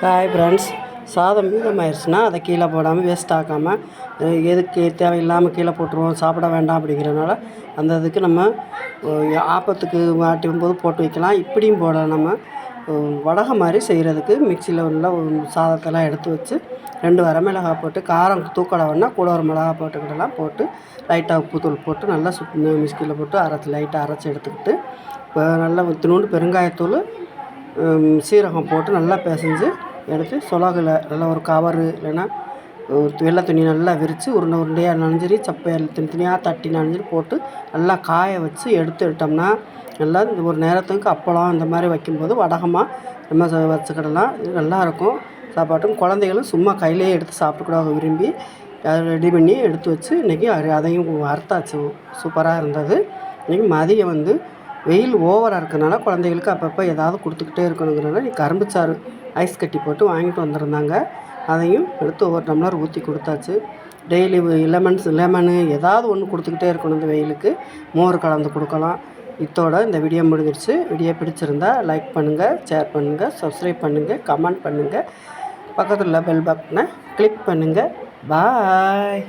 Hi friends, சாதம் மீதமாயிருச்சுன்னா அதை கீழே போடாமல் வேஸ்ட் ஆக்காமல் எதுக்கு தேவையில்லாமல் கீழே போட்டுருவோம் சாப்பிட வேண்டாம் அப்படிங்கிறனால அந்த இதுக்கு நம்ம ஆப்பத்துக்கு மாட்டும்போது போட்டு வைக்கலாம். இப்படியும் போட நம்ம வடகை மாதிரி செய்கிறதுக்கு மிக்சியில் உள்ள சாதத்தெல்லாம் எடுத்து வச்சு 2 வரமிளகாய் போட்டு காரம் தூக்கடவைன்னா கூட ஒரு மிளகா போட்டுக்கிட்டலாம் போட்டு லைட்டாக உப்புத்தூள் போட்டு நல்லா மிக்சியில் போட்டு லைட்டாக அரைச்சி எடுத்துக்கிட்டு நல்லா இத்தினோண்டு பெருங்காயத்தூள் சீரகம் போட்டு நல்லா பிசைஞ்சு எடுத்து சொலகில் நல்லா ஒரு கவரு இல்லைன்னா வெள்ளை துணி நல்லா விரித்து உருண்டையாக நனைஞ்சிரி சப்பையில் தனியாக தட்டி நனைஞ்சிரி போட்டு நல்லா காய வச்சு எடுத்துக்கிட்டோம்னா நல்லா ஒரு நேரத்துக்கு அப்பளம் இந்த மாதிரி வைக்கும்போது வடகமாக நம்ம வச்சுக்கிடலாம். இது நல்லாயிருக்கும். சாப்பாட்டும் குழந்தைகளும் சும்மா கையிலேயே எடுத்து சாப்பிட்டுக்கூட விரும்பி அதை ரெடி பண்ணி எடுத்து வச்சு இன்றைக்கி அதையும் வறுத்தாச்சு. சூப்பராக இருந்தது. இன்றைக்கி மதியம் வெயில் ஓவராக இருக்கிறதுனால குழந்தைகளுக்கு அப்பப்போ ஏதாவது கொடுத்துக்கிட்டே இருக்கணுங்கிறனால கரும்புச்சாறு ஐஸ் கட்டி போட்டு வாங்கிட்டு வந்திருந்தாங்க. அதையும் எடுத்து ஒவ்வொரு டம்ளர் ஊற்றி கொடுத்தாச்சு. டெய்லி லெமனு ஏதாவது ஒன்று கொடுத்துக்கிட்டே இருக்கணும். இந்த வெயிலுக்கு மோர் கலந்து கொடுக்கலாம். இதோட இந்த வீடியோ முடிஞ்சிருச்சு. வீடியோ பிடிச்சிருந்தா லைக் பண்ணுங்கள், ஷேர் பண்ணுங்கள், சப்ஸ்கிரைப் பண்ணுங்கள், கமெண்ட் பண்ணுங்கள், பக்கத்தில் உள்ள பெல் பட்டனை கிளிக் பண்ணுங்கள். பாய்.